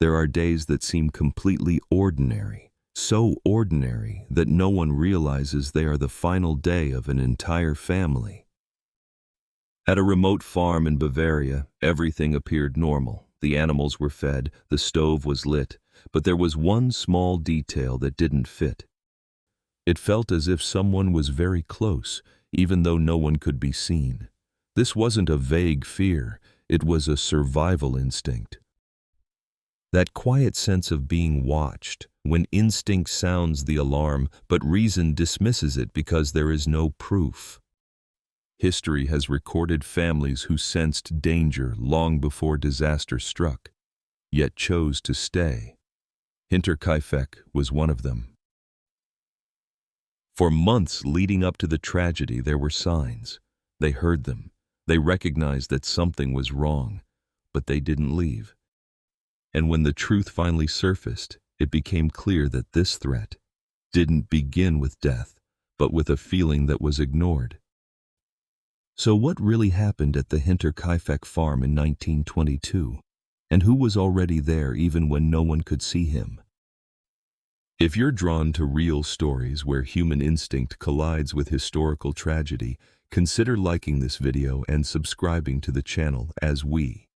There are days that seem completely ordinary, so ordinary that no one realizes they are the final day of an entire family. At a remote farm in Bavaria, everything appeared normal. The animals were fed, the stove was lit, but there was one small detail that didn't fit. It felt as if someone was very close, even though no one could be seen. This wasn't a vague fear, it was a survival instinct. That quiet sense of being watched, when instinct sounds the alarm, but reason dismisses it because there is no proof. History has recorded families who sensed danger long before disaster struck, yet chose to stay. Hinterkaifeck was one of them. For months leading up to the tragedy, there were signs. They heard them. They recognized that something was wrong, but they didn't leave. And when the truth finally surfaced, it became clear that this threat didn't begin with death, but with a feeling that was ignored. So what really happened at the Hinterkaifeck farm in 1922? And who was already there even when no one could see him? If you're drawn to real stories where human instinct collides with historical tragedy, consider liking this video and subscribing to the channel as we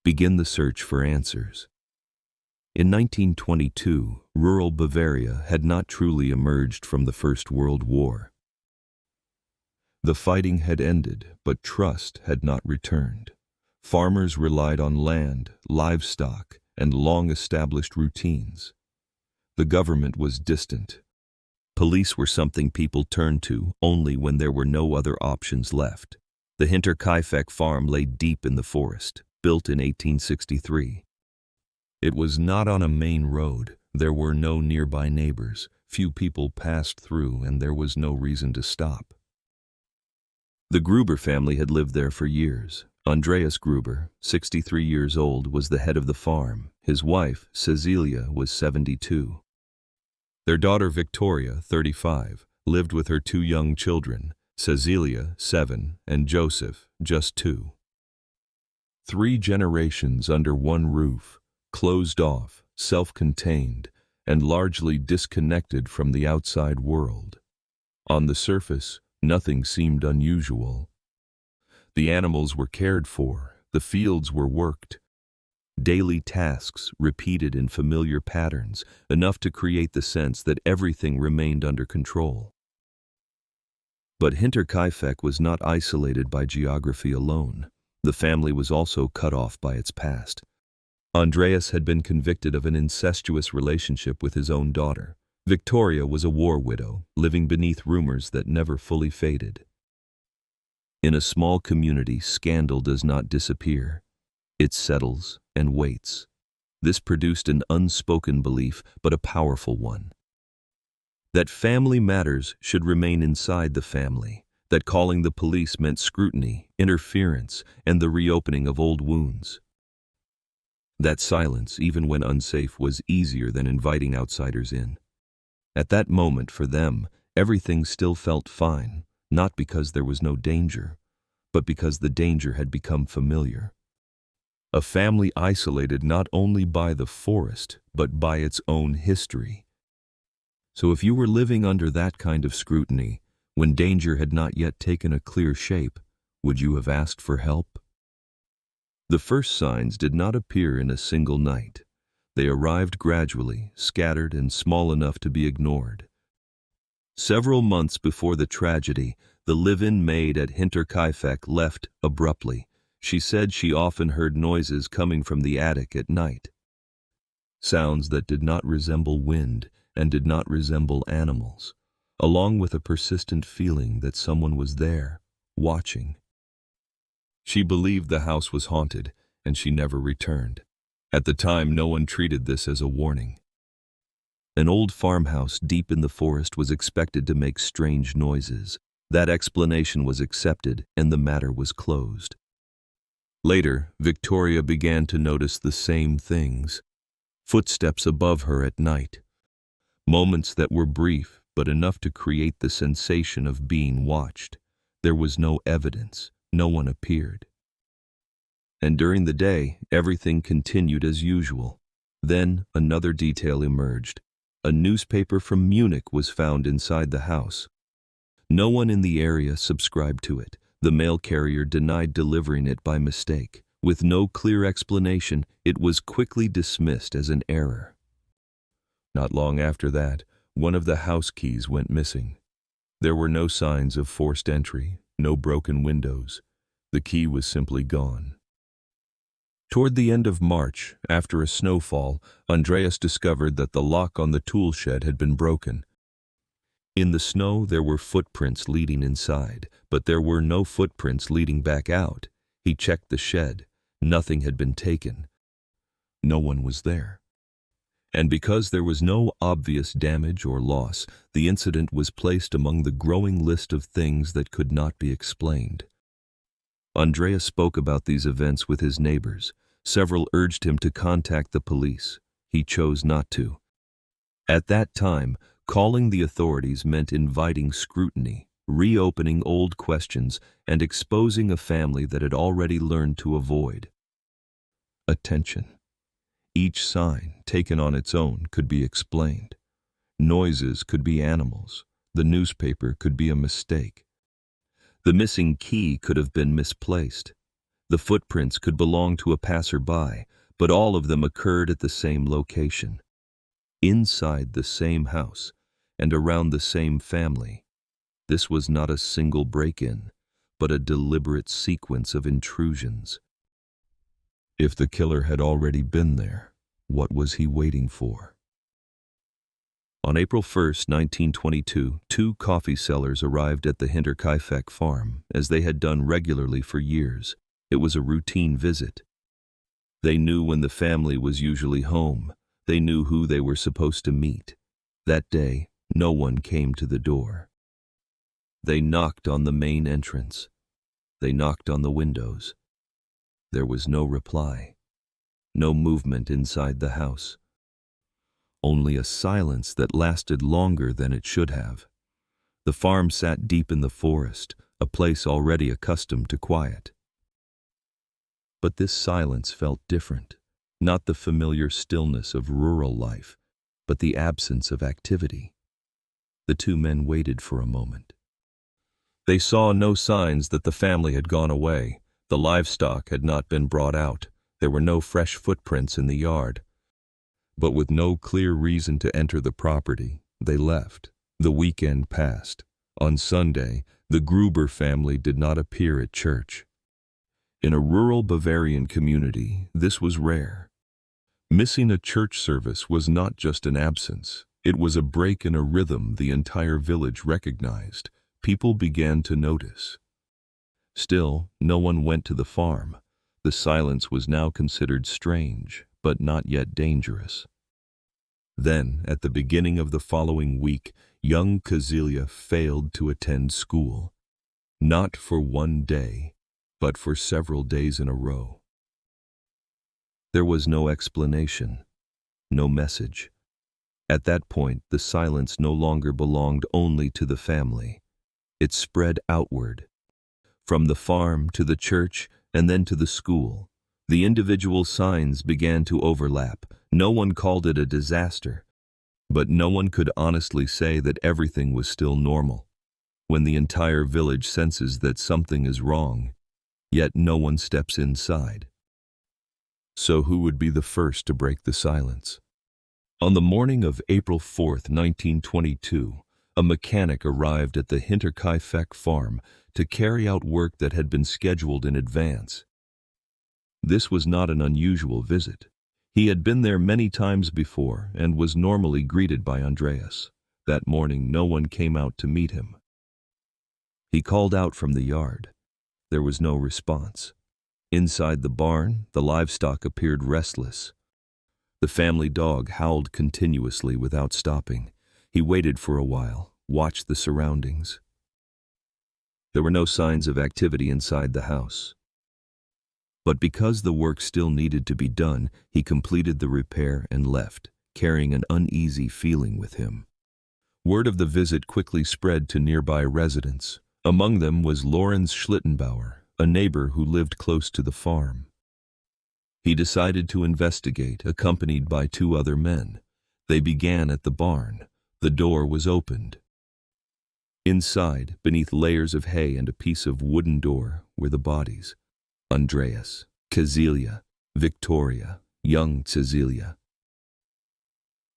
begin the search for answers. In 1922, rural Bavaria had not truly emerged from the First World War. The fighting had ended, but trust had not returned. Farmers relied on land, livestock, and long-established routines. The government was distant. Police were something people turned to only when there were no other options left. The Hinterkaifeck farm lay deep in the forest, built in 1863. It was not on a main road. There were no nearby neighbors. Few people passed through, and there was no reason to stop. The Gruber family had lived there for years. Andreas Gruber, 63 years old, was the head of the farm. His wife, Cecilia, was 72. Their daughter, Victoria, 35, lived with her two young children, Cecilia, 7, and Joseph, just 2. 3 generations under one roof, closed off, self-contained, and largely disconnected from the outside world. On the surface, nothing seemed unusual. The animals were cared for, the fields were worked. Daily tasks repeated in familiar patterns, enough to create the sense that everything remained under control. But Hinterkaifeck was not isolated by geography alone. The family was also cut off by its past. Andreas had been convicted of an incestuous relationship with his own daughter. Victoria was a war widow, living beneath rumors that never fully faded. In a small community, scandal does not disappear. It settles and waits. This produced an unspoken belief, but a powerful one. That family matters should remain inside the family. That calling the police meant scrutiny, interference, and the reopening of old wounds. That silence, even when unsafe, was easier than inviting outsiders in. At that moment, for them, everything still felt fine, not because there was no danger, but because the danger had become familiar. A family isolated not only by the forest, but by its own history. So if you were living under that kind of scrutiny, when danger had not yet taken a clear shape, would you have asked for help? The first signs did not appear in a single night. They arrived gradually, scattered and small enough to be ignored. Several months before the tragedy, the live-in maid at Hinterkaifeck left abruptly. She said she often heard noises coming from the attic at night. Sounds that did not resemble wind and did not resemble animals, along with a persistent feeling that someone was there, watching. She believed the house was haunted, and she never returned. At the time, no one treated this as a warning. An old farmhouse deep in the forest was expected to make strange noises. That explanation was accepted, and the matter was closed. Later, Victoria began to notice the same things. Footsteps above her at night. Moments that were brief, but enough to create the sensation of being watched. There was no evidence. No one appeared. And during the day, everything continued as usual. Then, another detail emerged. A newspaper from Munich was found inside the house. No one in the area subscribed to it. The mail carrier denied delivering it by mistake. With no clear explanation, it was quickly dismissed as an error. Not long after that, one of the house keys went missing. There were no signs of forced entry, no broken windows. The key was simply gone. Toward the end of March, after a snowfall, Andreas discovered that the lock on the tool shed had been broken. In the snow, there were footprints leading inside, but there were no footprints leading back out. He checked the shed. Nothing had been taken. No one was there. And because there was no obvious damage or loss, the incident was placed among the growing list of things that could not be explained. Andreas spoke about these events with his neighbors. Several urged him to contact the police. He chose not to. At that time, calling the authorities meant inviting scrutiny, reopening old questions, and exposing a family that had already learned to avoid attention. Each sign, taken on its own, could be explained. Noises could be animals. The newspaper could be a mistake. The missing key could have been misplaced. The footprints could belong to a passerby, but all of them occurred at the same location, inside the same house, and around the same family. This was not a single break-in, but a deliberate sequence of intrusions. If the killer had already been there, what was he waiting for? On April 1st, 1922, two coffee sellers arrived at the Hinterkaifeck farm, as they had done regularly for years. It was a routine visit. They knew when the family was usually home. They knew who they were supposed to meet. That day, no one came to the door. They knocked on the main entrance. They knocked on the windows. There was no reply. No movement inside the house. Only a silence that lasted longer than it should have. The farm sat deep in the forest, a place already accustomed to quiet. But this silence felt different. Not the familiar stillness of rural life, but the absence of activity. The two men waited for a moment. They saw no signs that the family had gone away. The livestock had not been brought out. There were no fresh footprints in the yard. But with no clear reason to enter the property, they left. The weekend passed. On Sunday, the Gruber family did not appear at church. In a rural Bavarian community, this was rare. Missing a church service was not just an absence. It was a break in a rhythm the entire village recognized. People began to notice. Still, no one went to the farm. The silence was now considered strange, but not yet dangerous. Then, at the beginning of the following week, young Kazilia failed to attend school. Not for one day, but for several days in a row. There was no explanation, no message. At that point, the silence no longer belonged only to the family. It spread outward, from the farm to the church and then to the school. The individual signs began to overlap. No one called it a disaster, but no one could honestly say that everything was still normal. When the entire village senses that something is wrong, yet no one steps inside. So who would be the first to break the silence? On the morning of April 4th, 1922, a mechanic arrived at the Hinterkaifeck farm to carry out work that had been scheduled in advance. This was not an unusual visit. He had been there many times before and was normally greeted by Andreas. That morning, no one came out to meet him. He called out from the yard. There was no response. Inside the barn, the livestock appeared restless. The family dog howled continuously without stopping. He waited for a while, watched the surroundings. There were no signs of activity inside the house. But because the work still needed to be done, he completed the repair and left, carrying an uneasy feeling with him. Word of the visit quickly spread to nearby residents. Among them was Lorenz Schlittenbauer, a neighbor who lived close to the farm. He decided to investigate, accompanied by two other men. They began at the barn. The door was opened. Inside, beneath layers of hay and a piece of wooden door, were the bodies. Andreas, Cecilia, Victoria, young Cecilia.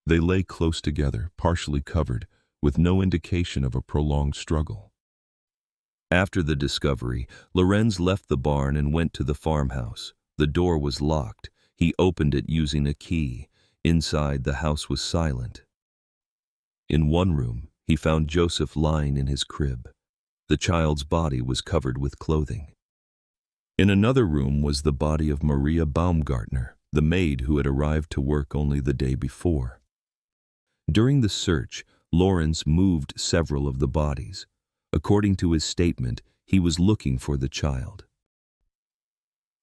They lay close together, partially covered, with no indication of a prolonged struggle. After the discovery, Lorenz left the barn and went to the farmhouse. The door was locked. He opened it using a key. Inside, the house was silent. In one room, he found Joseph lying in his crib. The child's body was covered with clothing. In another room was the body of Maria Baumgartner, the maid who had arrived to work only the day before. During the search, Lorenz moved several of the bodies. According to his statement, he was looking for the child.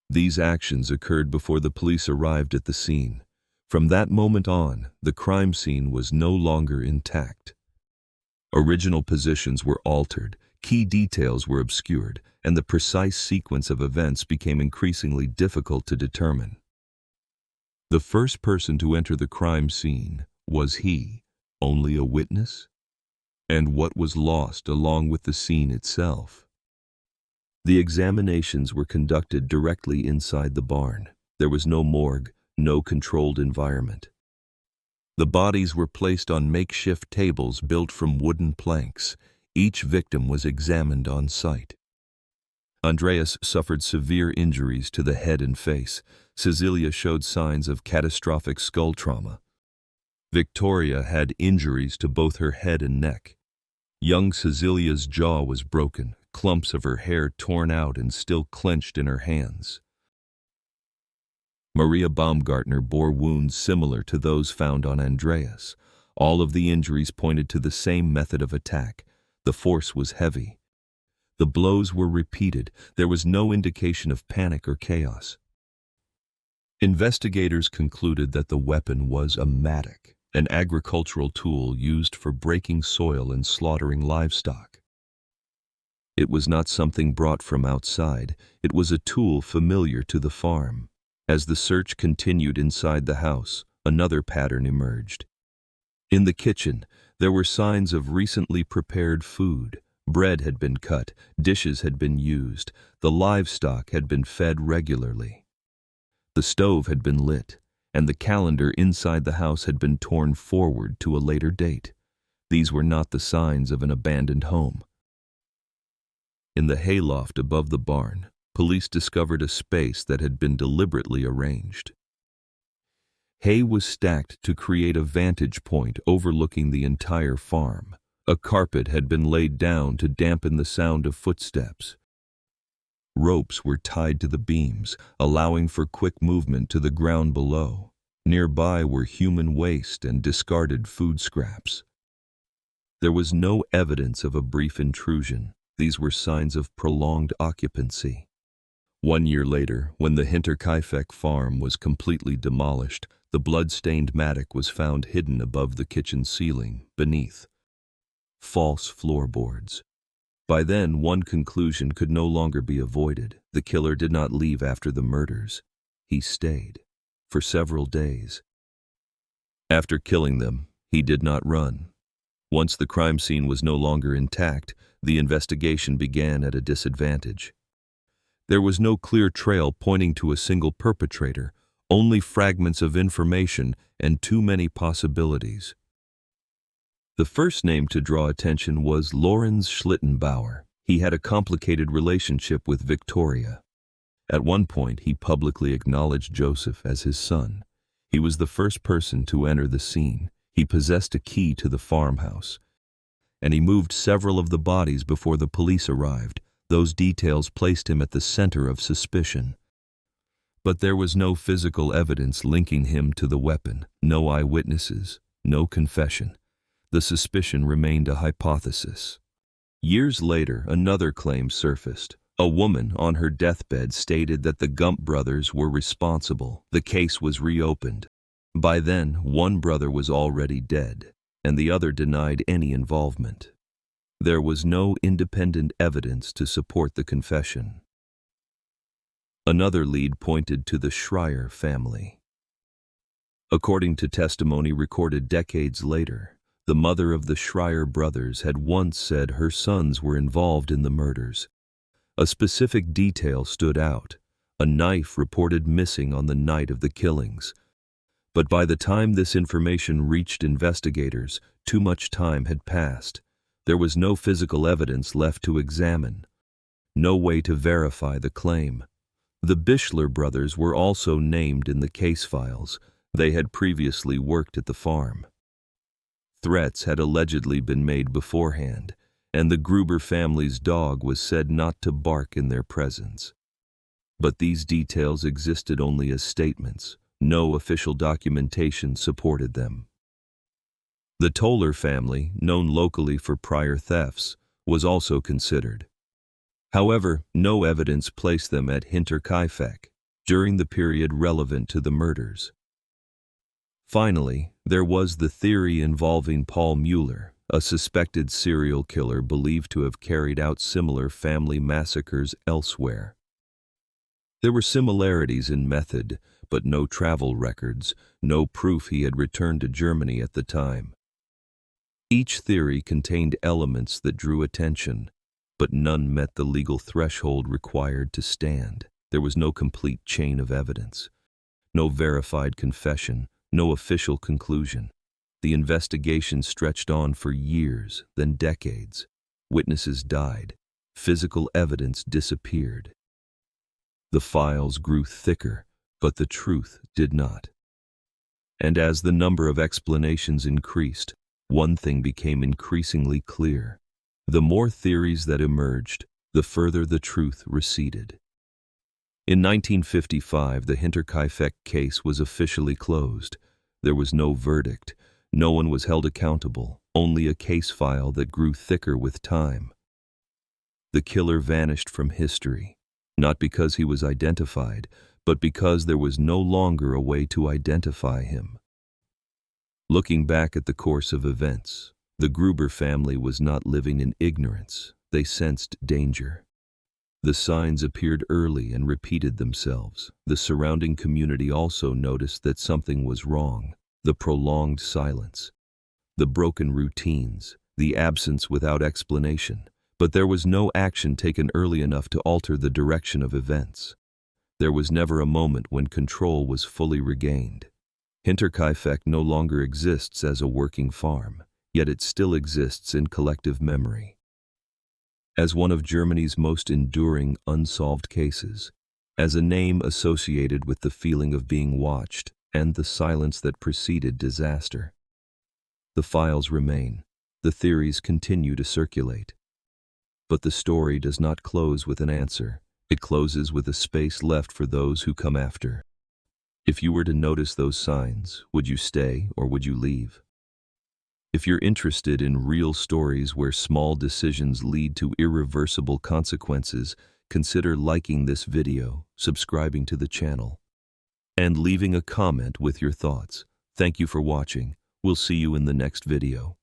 These actions occurred before the police arrived at the scene. From that moment on, the crime scene was no longer intact. Original positions were altered, key details were obscured, and the precise sequence of events became increasingly difficult to determine. The first person to enter the crime scene was he, only a witness? And what was lost along with the scene itself? The examinations were conducted directly inside the barn. There was no morgue, no controlled environment. The bodies were placed on makeshift tables built from wooden planks. Each victim was examined on site. Andreas suffered severe injuries to the head and face. Cecilia showed signs of catastrophic skull trauma. Victoria had injuries to both her head and neck. Young Cecilia's jaw was broken, clumps of her hair torn out and still clenched in her hands. Maria Baumgartner bore wounds similar to those found on Andreas. All of the injuries pointed to the same method of attack. The force was heavy. The blows were repeated. There was no indication of panic or chaos. Investigators concluded that the weapon was a mattock, an agricultural tool used for breaking soil and slaughtering livestock. It was not something brought from outside. It was a tool familiar to the farm. As the search continued inside the house, another pattern emerged. In the kitchen, there were signs of recently prepared food. Bread had been cut, dishes had been used, the livestock had been fed regularly. The stove had been lit, and the calendar inside the house had been torn forward to a later date. These were not the signs of an abandoned home. In the hayloft above the barn, police discovered a space that had been deliberately arranged. Hay was stacked to create a vantage point overlooking the entire farm. A carpet had been laid down to dampen the sound of footsteps. Ropes were tied to the beams, allowing for quick movement to the ground below. Nearby were human waste and discarded food scraps. There was no evidence of a brief intrusion. These were signs of prolonged occupancy. 1 year later, when the Hinterkaifeck farm was completely demolished, the blood-stained mattock was found hidden above the kitchen ceiling, beneath false floorboards. By then, one conclusion could no longer be avoided. The killer did not leave after the murders. He stayed for several days. After killing them, he did not run. Once the crime scene was no longer intact, the investigation began at a disadvantage. There was no clear trail pointing to a single perpetrator, only fragments of information and too many possibilities. The first name to draw attention was Lorenz Schlittenbauer. He had a complicated relationship with Victoria. At one point, he publicly acknowledged Joseph as his son. He was the first person to enter the scene. He possessed a key to the farmhouse, and he moved several of the bodies before the police arrived. Those details placed him at the center of suspicion. But there was no physical evidence linking him to the weapon, no eyewitnesses, no confession. The suspicion remained a hypothesis. Years later, another claim surfaced. A woman on her deathbed stated that the Gump brothers were responsible. The case was reopened. By then, one brother was already dead, and the other denied any involvement. There was no independent evidence to support the confession. Another lead pointed to the Schreier family. According to testimony recorded decades later, the mother of the Schreier brothers had once said her sons were involved in the murders. A specific detail stood out: a knife reported missing on the night of the killings. But by the time this information reached investigators, too much time had passed. There was no physical evidence left to examine, no way to verify the claim. The Bischler brothers were also named in the case files. They had previously worked at the farm. Threats had allegedly been made beforehand, and the Gruber family's dog was said not to bark in their presence. But these details existed only as statements. No official documentation supported them. The Toller family, known locally for prior thefts, was also considered. However, no evidence placed them at Hinterkaifeck during the period relevant to the murders. Finally, there was the theory involving Paul Mueller, a suspected serial killer believed to have carried out similar family massacres elsewhere. There were similarities in method, but no travel records, no proof he had returned to Germany at the time. Each theory contained elements that drew attention, but none met the legal threshold required to stand. There was no complete chain of evidence, no verified confession, no official conclusion. The investigation stretched on for years, then decades. Witnesses died. Physical evidence disappeared. The files grew thicker, but the truth did not. And as the number of explanations increased, one thing became increasingly clear. The more theories that emerged, the further the truth receded. In 1955, the Hinterkaifeck case was officially closed. There was no verdict. No one was held accountable, only a case file that grew thicker with time. The killer vanished from history, not because he was identified, but because there was no longer a way to identify him. Looking back at the course of events, the Gruber family was not living in ignorance. They sensed danger. The signs appeared early and repeated themselves. The surrounding community also noticed that something was wrong. The prolonged silence, the broken routines, the absence without explanation. But there was no action taken early enough to alter the direction of events. There was never a moment when control was fully regained. Hinterkaifeck no longer exists as a working farm, yet it still exists in collective memory. As one of Germany's most enduring unsolved cases, as a name associated with the feeling of being watched and the silence that preceded disaster. The files remain, the theories continue to circulate. But the story does not close with an answer. It closes with a space left for those who come after. If you were to notice those signs, would you stay or would you leave? If you're interested in real stories where small decisions lead to irreversible consequences, consider liking this video, subscribing to the channel, and leaving a comment with your thoughts. Thank you for watching. We'll see you in the next video.